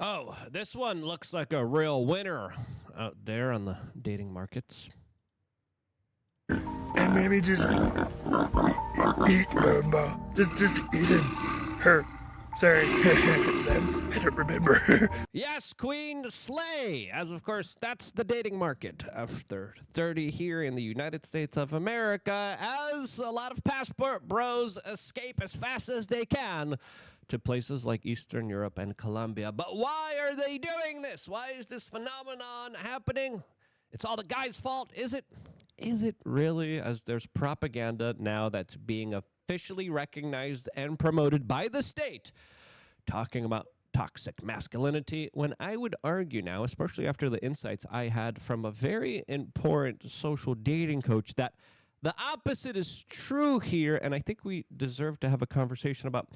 Oh, this one looks like a real winner out there on the dating markets. And maybe just eat Mamba. Just eat him. Her. Sorry. I don't remember. Yes, Queen Slay, as of course that's the dating market after 30 here in the United States of America, as a lot of passport bros escape as fast as they can to places like Eastern Europe and Colombia. But why are they doing this? Why is this phenomenon happening? It's all the guy's fault, is it? Is it really? As there's propaganda now that's being officially recognized and promoted by the state, talking about toxic masculinity, when I would argue now, especially after the insights I had from a very important social dating coach, that the opposite is true here, and I think we deserve to have a conversation about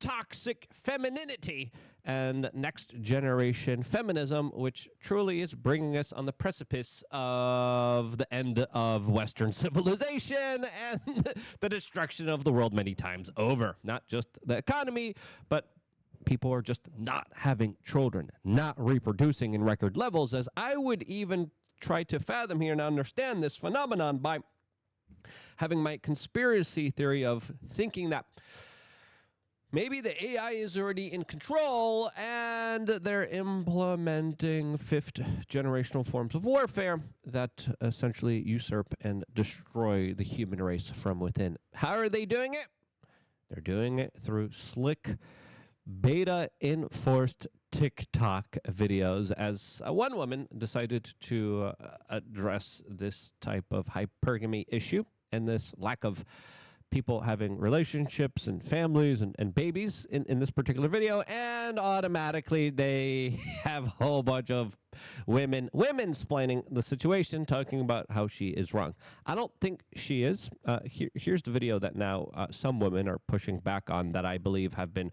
toxic femininity and next generation feminism, which truly is bringing us on the precipice of the end of Western civilization and the destruction of the world many times over. Not just the economy, but people are just not having children, not reproducing in record levels, as I would even try to fathom here and understand this phenomenon by having my conspiracy theory of thinking that maybe the AI is already in control and they're implementing fifth generational forms of warfare that essentially usurp and destroy the human race from within. How are they doing it? They're doing it through slick, beta-enforced TikTok videos, as one woman decided to address this type of hypergamy issue and this lack of people having relationships and families and babies in this particular video, and automatically they have a whole bunch of women explaining the situation, talking about how she is wrong. I don't think she is. Here's the video that now some women are pushing back on that I believe have been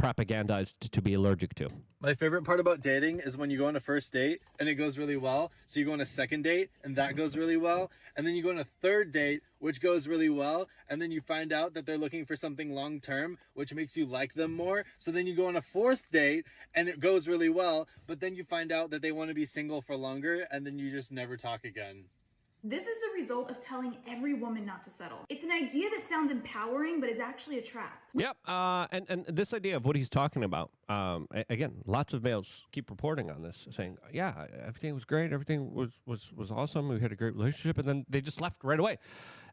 propagandized to be allergic to. My favorite part about dating is when you go on a first date and it goes really well. So you go on a second date and that goes really well. And then you go on a third date, which goes really well. And then you find out that they're looking for something long term, which makes you like them more. So then you go on a fourth date and it goes really well. But then you find out that they want to be single for longer, and then you just never talk again. This is the result of telling every woman not to settle. It's an idea that sounds empowering, but is actually a trap. Yep, and this idea of what he's talking about, again, lots of males keep reporting on this, saying, yeah, everything was great, everything was awesome, we had a great relationship, and then they just left right away.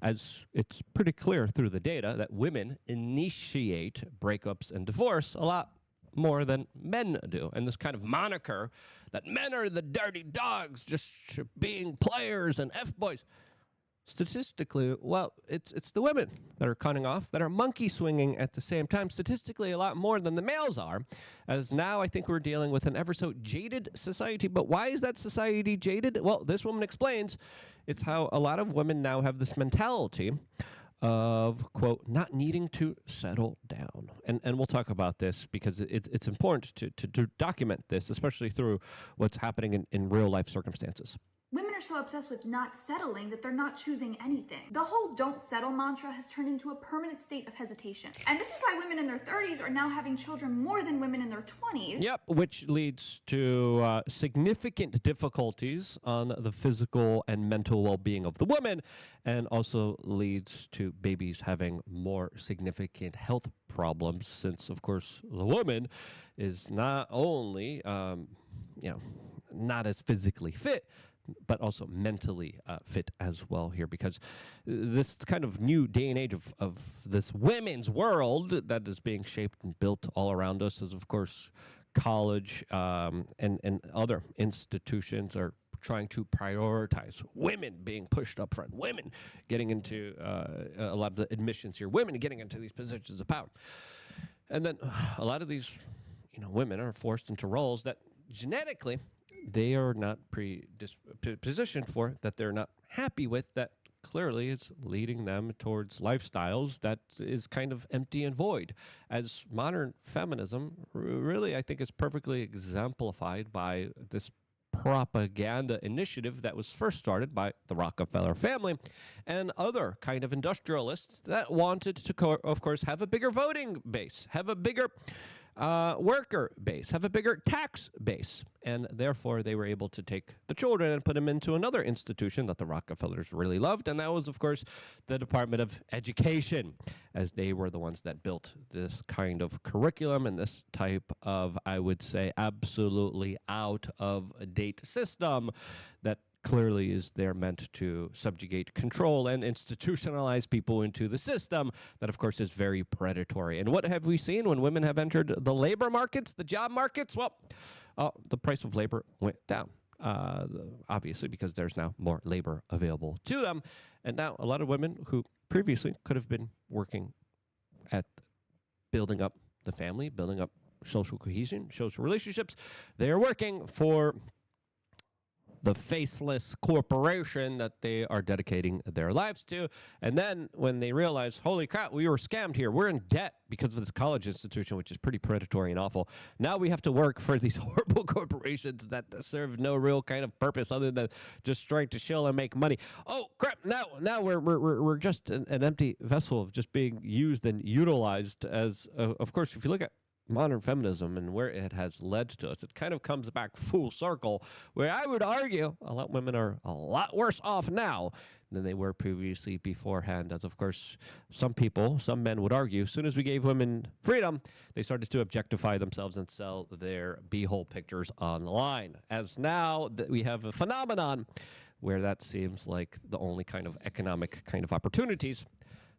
As it's pretty clear through the data that women initiate breakups and divorce a lot more than men do. And this kind of moniker that men are the dirty dogs, just being players and F-boys. Statistically, well, it's the women that are cutting off, that are monkey swinging at the same time, statistically a lot more than the males are, as now I think we're dealing with an ever so jaded society. But why is that society jaded? Well, this woman explains it's how a lot of women now have this mentality of, quote, not needing to settle down. And we'll talk about this because it's important to document this, especially through what's happening in real life circumstances. Women are so obsessed with not settling that they're not choosing anything. The whole don't settle mantra has turned into a permanent state of hesitation. And this is why women in their 30s are now having children more than women in their 20s. Yep, which leads to significant difficulties on the physical and mental well-being of the woman, and also leads to babies having more significant health problems, since, of course, the woman is not only, not as physically fit, but also mentally fit as well here, because this kind of new day and age of this women's world that is being shaped and built all around us is, of course, college and other institutions are trying to prioritize women being pushed up front, women getting into a lot of the admissions here, women getting into these positions of power. And then a lot of these women are forced into roles that genetically they are not positioned for, that they're not happy with, that clearly is leading them towards lifestyles that is kind of empty and void. As modern feminism really, I think, is perfectly exemplified by this propaganda initiative that was first started by the Rockefeller family and other kind of industrialists that wanted to, of course, have a bigger voting base, have a bigger worker base, have a bigger tax base. And therefore, they were able to take the children and put them into another institution that the Rockefellers really loved. And that was, of course, the Department of Education, as they were the ones that built this kind of curriculum and this type of, I would say, absolutely out-of-date system that clearly is there meant to subjugate, control, and institutionalize people into the system that, of course, is very predatory. And what have we seen when women have entered the labor markets, the job markets? Well, the price of labor went down, obviously, because there's now more labor available to them. And now a lot of women who previously could have been working at building up the family, building up social cohesion, social relationships, they are working for the faceless corporation that they are dedicating their lives to. And then when they realize, holy crap, we were scammed here. We're in debt because of this college institution, which is pretty predatory and awful. Now we have to work for these horrible corporations that serve no real kind of purpose other than just trying to shill and make money. Oh, crap, now we're just an empty vessel of just being used and utilized as, of course, if you look at modern feminism and where it has led to us, it kind of comes back full circle, where I would argue a lot of women are a lot worse off now than they were previously beforehand. As, of course, some men would argue, as soon as we gave women freedom, they started to objectify themselves and sell their b-hole pictures online. As now that we have a phenomenon where that seems like the only kind of economic kind of opportunities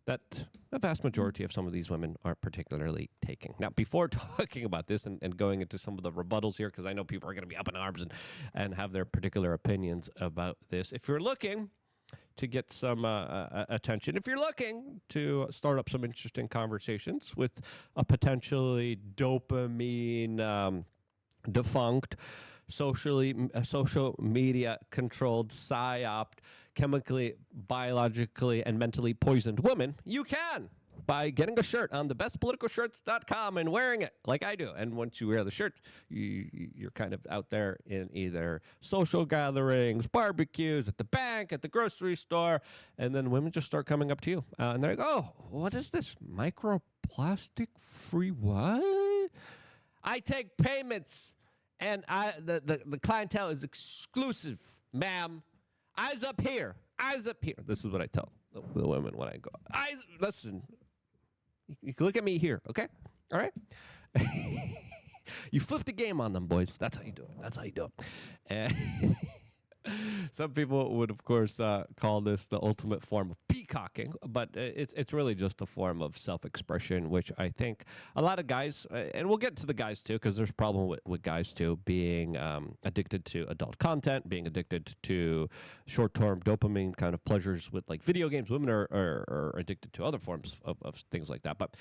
that the vast majority of some of these women aren't particularly taking. Now, before talking about this and going into some of the rebuttals here, because I know people are going to be up in arms and have their particular opinions about this, if you're looking to get some attention, if you're looking to start up some interesting conversations with a potentially dopamine defunct, social media controlled psyop, chemically, biologically, and mentally poisoned woman, you can by getting a shirt on thebestpoliticalshirts.com and wearing it like I do. And once you wear the shirt, you're kind of out there in either social gatherings, barbecues, at the bank, at the grocery store, and then women just start coming up to you. And they're like, oh, what is this? Microplastic-free what? I take payments, and the clientele is exclusive, ma'am. Eyes up here. Eyes up here. This is what I tell the women when I go. Eyes, listen. You can look at me here, okay? All right? You flip the game on them, boys. That's how you do it. That's how you do it. And some people would, of course, call this the ultimate form of peacocking, but it's really just a form of self-expression, which I think a lot of guys, and we'll get to the guys too, because there's a problem with guys too, being addicted to adult content, being addicted to short-term dopamine kind of pleasures with like video games. Women are addicted to other forms of things like that. But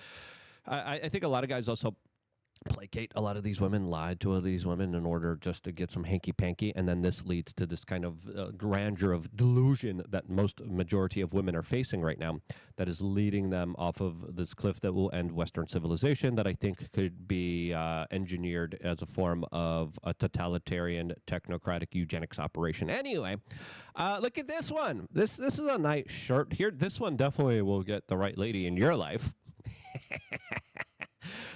I think a lot of guys also placate a lot of these women, lied to these women in order just to get some hanky-panky, and then this leads to this kind of grandeur of delusion that majority of women are facing right now, that is leading them off of this cliff that will end Western civilization, that I think could be engineered as a form of a totalitarian, technocratic eugenics operation. Anyway, look at this one. This is a nice shirt here. This one definitely will get the right lady in your life.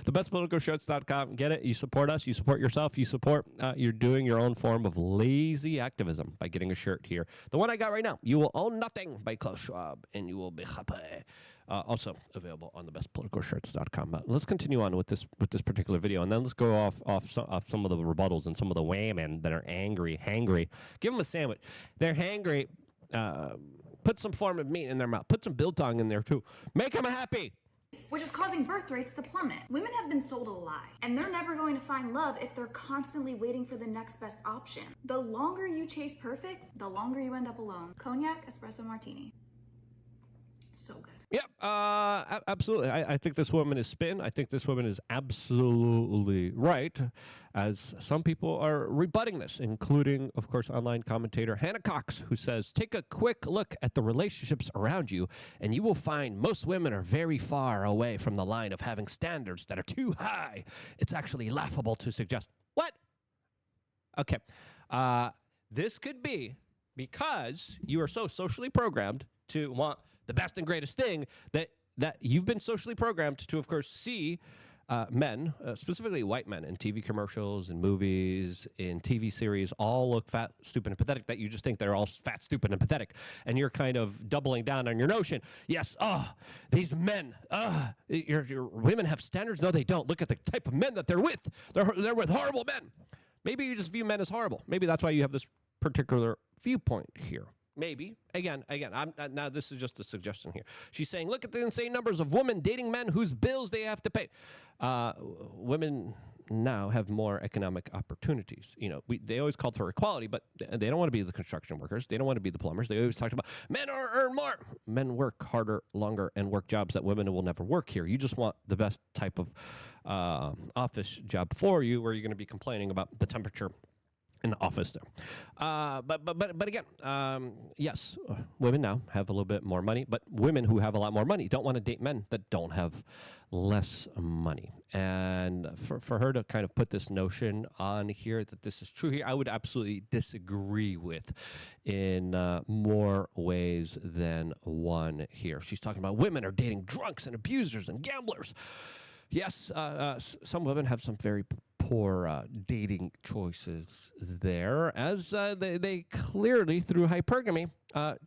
Thebestpoliticalshirts.com. Get it. You support us. You support yourself. You support, you're doing your own form of lazy activism by getting a shirt here. The one I got right now, You Will Own Nothing by Klaus Schwab, and you will be happy. Also available on thebestpoliticalshirts.com. Let's continue on with this particular video, and then let's go off some of the rebuttals and some of the women that are hangry. Give them a sandwich. They're hangry. Put some form of meat in their mouth. Put some biltong in there, too. Make them happy. Which is causing birth rates to plummet. Women have been sold a lie, and they're never going to find love if they're constantly waiting for the next best option. The longer you chase perfect, the longer you end up alone. Cognac, espresso martini. So good. Yep, absolutely. I think this woman is spin. I think this woman is absolutely right, as some people are rebutting this, including, of course, online commentator Hannah Cox, who says, take a quick look at the relationships around you, and you will find most women are very far away from the line of having standards that are too high. It's actually laughable to suggest. What? Okay. This could be because you are so socially programmed to want the best and greatest thing that you've been socially programmed to, of course, see men, specifically white men in TV commercials, in movies, in TV series, all look fat, stupid, and pathetic, that you just think they're all fat, stupid, and pathetic. And you're kind of doubling down on your notion. Yes, these men, your women have standards? No, they don't. Look at the type of men that they're with. They're with horrible men. Maybe you just view men as horrible. Maybe that's why you have this particular viewpoint here. Maybe. Again, now this is just a suggestion here. She's saying, look at the insane numbers of women dating men whose bills they have to pay. Women now have more economic opportunities. You know, they always called for equality, but they don't want to be the construction workers. They don't want to be the plumbers. They always talked about men earn more. Men work harder, longer, and work jobs that women will never work here. You just want the best type of office job for you, where you're going to be complaining about the temperature in the office there. But again, yes, women now have a little bit more money, but women who have a lot more money don't want to date men that don't have less money. And for her to kind of put this notion on here that this is true here, I would absolutely disagree with in more ways than one here. She's talking about women are dating drunks and abusers and gamblers. Yes, some women have some very poor dating choices there, as they clearly, through hypergamy,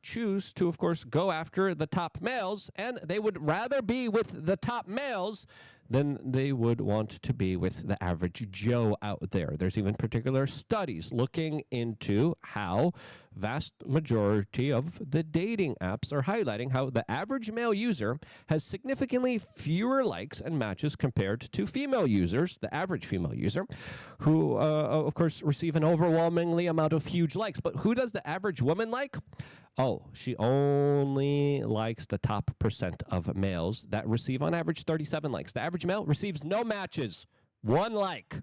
choose to, of course, go after the top males, and they would rather be with the top males than they would want to be with the average Joe out there. There's even particular studies looking into how vast majority of the dating apps are highlighting how the average male user has significantly fewer likes and matches compared to female users, the average female user, who, of course, receive an overwhelmingly amount of huge likes. But who does the average woman like? Oh, she only likes the top percent of males that receive on average 37 likes. The average male receives no matches, 1 like.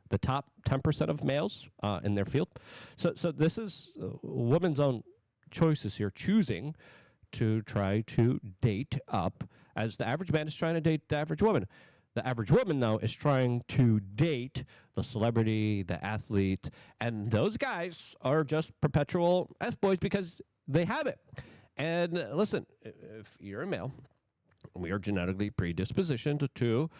The top 10% of males in their field. So this is a woman's own choices here, choosing to try to date up, as the average man is trying to date the average woman. The average woman, though, is trying to date the celebrity, the athlete, and those guys are just perpetual F-boys because they have it. And listen, if you're a male, we are genetically predispositioned to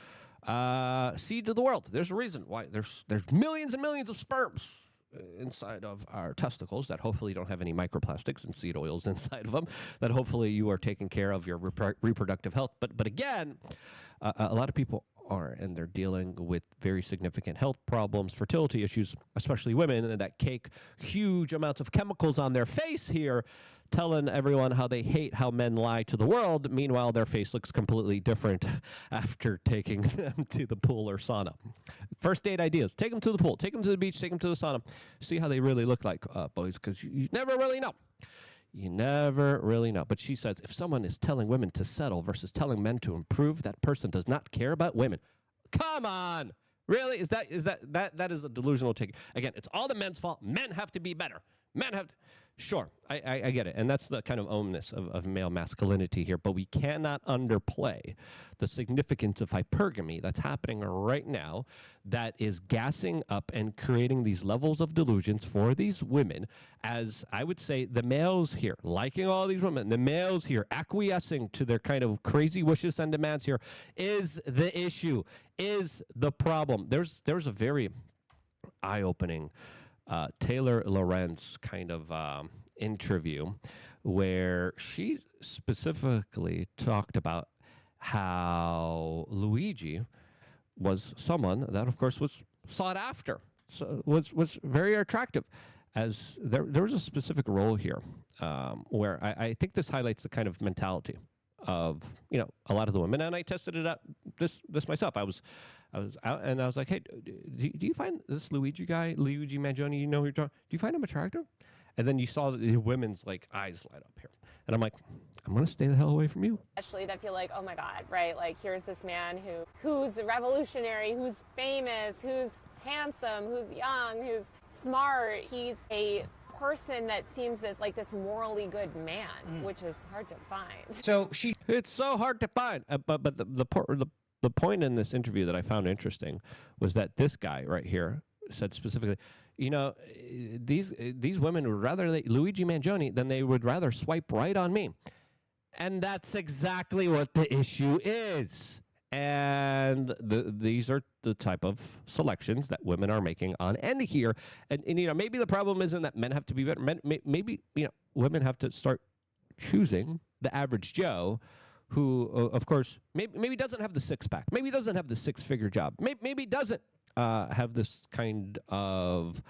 seed to the world. There's a reason why there's millions and millions of sperms inside of our testicles that hopefully don't have any microplastics and seed oils inside of them, that hopefully you are taking care of your reproductive health. But again, a lot of people are, and they're dealing with very significant health problems, fertility issues, especially women, and that cake huge amounts of chemicals on their face here, telling everyone how they hate how men lie to the world. Meanwhile, their face looks completely different after taking them to the pool or sauna. First date ideas: take them to the pool, take them to the beach, take them to the sauna. See how they really look like, boys, because you never really know. You never really know. But she says, if someone is telling women to settle versus telling men to improve, that person does not care about women. Come on. Really? That is a delusional take. Again, it's all the men's fault. Men have to be better. Men have to. Sure, I get it. And that's the kind of onus of male masculinity here. But we cannot underplay the significance of hypergamy that's happening right now, that is gassing up and creating these levels of delusions for these women. As I would say, the males here, liking all these women, the males here, acquiescing to their kind of crazy wishes and demands here, is the issue, is the problem. There's a very eye-opening Taylor Lorenz kind of interview where she specifically talked about how Luigi was someone that, of course, was sought after, so was very attractive. As there was a specific role here where I think this highlights the kind of mentality of, you know, a lot of the women. And I tested it out this myself. I was out and I was like, hey, do you find this Luigi guy, Luigi Manion, you know who you're talking, do you find him attractive? And then you saw the women's like eyes light up here. And I'm like, I'm going to stay the hell away from you. Especially that feel like, oh my God, right? Like, here's this man who's revolutionary, who's famous, who's handsome, who's young, who's smart. He's a person that seems this morally good man, which is hard to find. It's so hard to find. But the point in this interview that I found interesting was that this guy right here said specifically, you know, these women would rather Luigi Manion than they would rather swipe right on me. And that's exactly what the issue is. And these are the type of selections that women are making on end here. And maybe the problem isn't that men have to be better. Maybe women have to start choosing the average Joe who, of course, maybe doesn't have the six-pack. Maybe doesn't have the six-figure job. Maybe doesn't have this kind of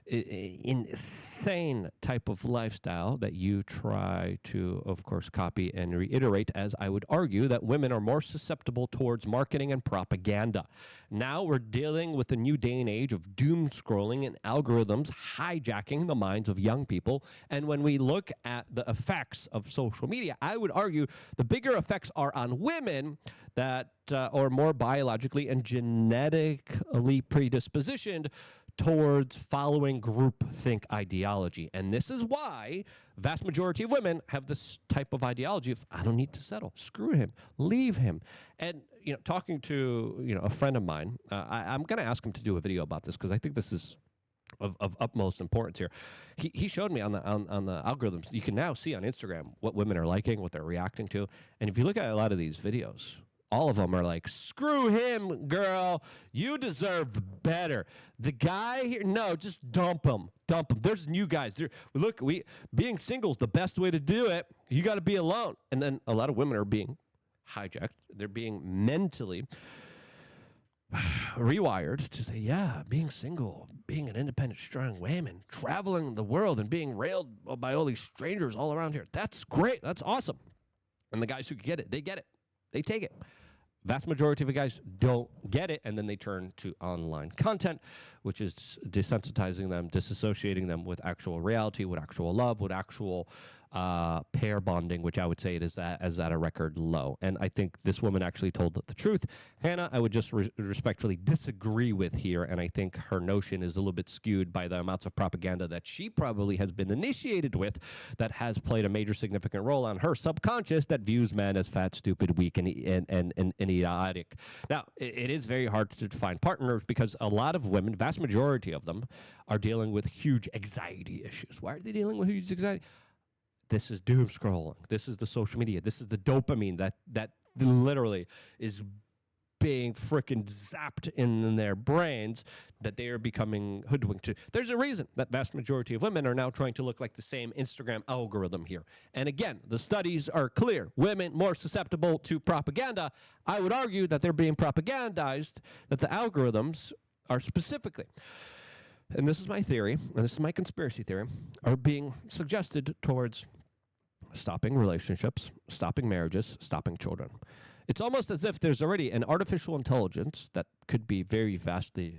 insane type of lifestyle that you try to, of course, copy and reiterate, as I would argue that women are more susceptible towards marketing and propaganda. Now we're dealing with a new day and age of doom scrolling and algorithms hijacking the minds of young people. And when we look at the effects of social media, I would argue the bigger effects are on women that are more biologically and genetically predispositioned towards following groupthink ideology. And this is why vast majority of women have this type of ideology of, I don't need to settle, screw him, leave him. And talking to a friend of mine, I'm going to ask him to do a video about this because I think this is of utmost importance here. He showed me on the algorithms. You can now see on Instagram what women are liking, what they're reacting to. And if you look at a lot of these videos, all of them are like, screw him, girl. You deserve better. The guy here, no, just dump him. Dump him. There's new guys. Look, being single is the best way to do it. You got to be alone. And then a lot of women are being hijacked. They're being mentally rewired to say, yeah, being single, being an independent, strong woman, traveling the world and being railed by all these strangers all around here. That's great. That's awesome. And the guys who get it, they get it. They take it. Vast majority of the guys don't get it, and then they turn to online content, which is desensitizing them, disassociating them with actual reality, with actual love, with actual pair bonding, which I would say it is at a record low. And I think this woman actually told the truth. Hannah, I would just respectfully disagree with here, and I think her notion is a little bit skewed by the amounts of propaganda that she probably has been initiated with that has played a major significant role on her subconscious that views men as fat, stupid, weak, and idiotic. Now, it is very hard to find partners because a lot of women, vast majority of them, are dealing with huge anxiety issues. Why are they dealing with huge anxiety? This is doom scrolling. This is the social media. This is the dopamine that literally is being freaking zapped in their brains that they are becoming hoodwinked to. There's a reason that vast majority of women are now trying to look like the same Instagram algorithm here. And again, the studies are clear. Women more susceptible to propaganda. I would argue that they're being propagandized, that the algorithms are specifically, and this is my theory, and this is my conspiracy theory, are being suggested towards stopping relationships, stopping marriages, stopping children. It's almost as if there's already an artificial intelligence that could be very vastly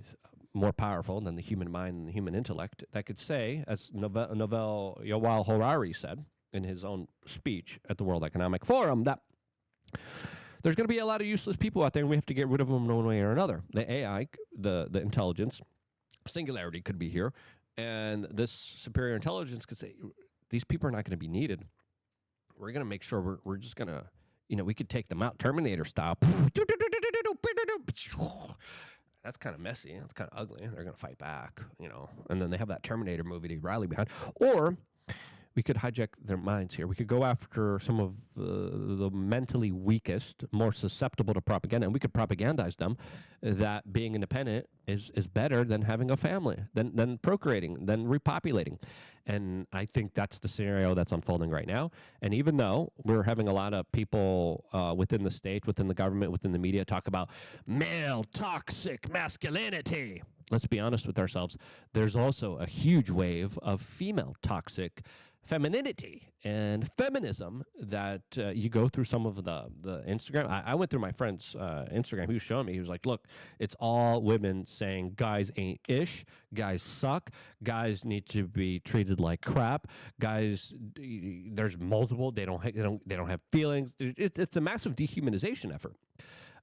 more powerful than the human mind and the human intellect that could say, as Yuval Harari said in his own speech at the World Economic Forum, that there's going to be a lot of useless people out there and we have to get rid of them in one way or another. The AI, the intelligence, singularity could be here, and this superior intelligence could say, these people are not going to be needed. We're going to make sure we're just going to, we could take them out Terminator style. That's kind of messy. That's kind of ugly. They're going to fight back, and then they have that Terminator movie to rally behind. Or we could hijack their minds here. We could go after some of the mentally weakest, more susceptible to propaganda, and we could propagandize them that being independent is better than having a family, than procreating, than repopulating. And I think that's the scenario that's unfolding right now. And even though we're having a lot of people within the state, within the government, within the media talk about male toxic masculinity, let's be honest with ourselves, there's also a huge wave of female toxic femininity and feminism that you go through some of the Instagram. I went through my friend's Instagram. He was showing me. He was like, look, it's all women saying guys ain't ish, guys suck, guys need to be treated like crap, guys, there's multiple, they don't have feelings. It's a massive dehumanization effort.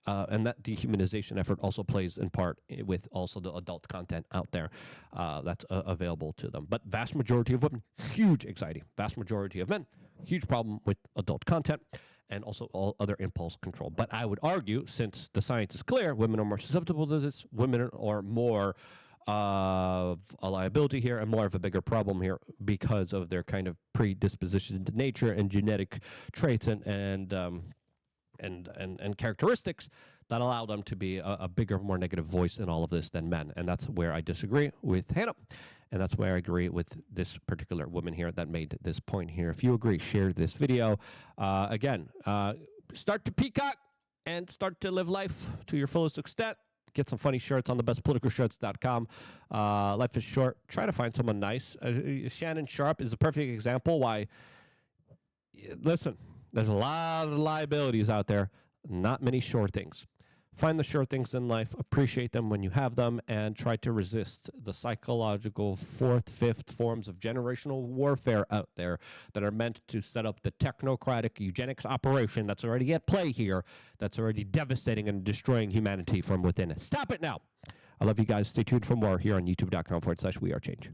And that dehumanization effort also plays in part with also the adult content out there that's available to them. But vast majority of women, huge anxiety. Vast majority of men, huge problem with adult content and also all other impulse control. But I would argue, since the science is clear, women are more susceptible to this. Women are more of a liability here and more of a bigger problem here because of their kind of predisposition to nature and genetic traits and and characteristics that allow them to be a bigger, more negative voice in all of this than men. And that's where I disagree with Hannah. And that's where I agree with this particular woman here that made this point here. If you agree, share this video. Again, start to peacock and start to live life to your fullest extent. Get some funny shirts on thebestpoliticalshirts.com. Life is short. Try to find someone nice. Shannon Sharp is a perfect example why, listen, there's a lot of liabilities out there, not many sure things. Find the sure things in life, appreciate them when you have them, and try to resist the psychological fourth, fifth forms of generational warfare out there that are meant to set up the technocratic eugenics operation that's already at play here, that's already devastating and destroying humanity from within. Stop it now. I love you guys. Stay tuned for more here on youtube.com/wearechange.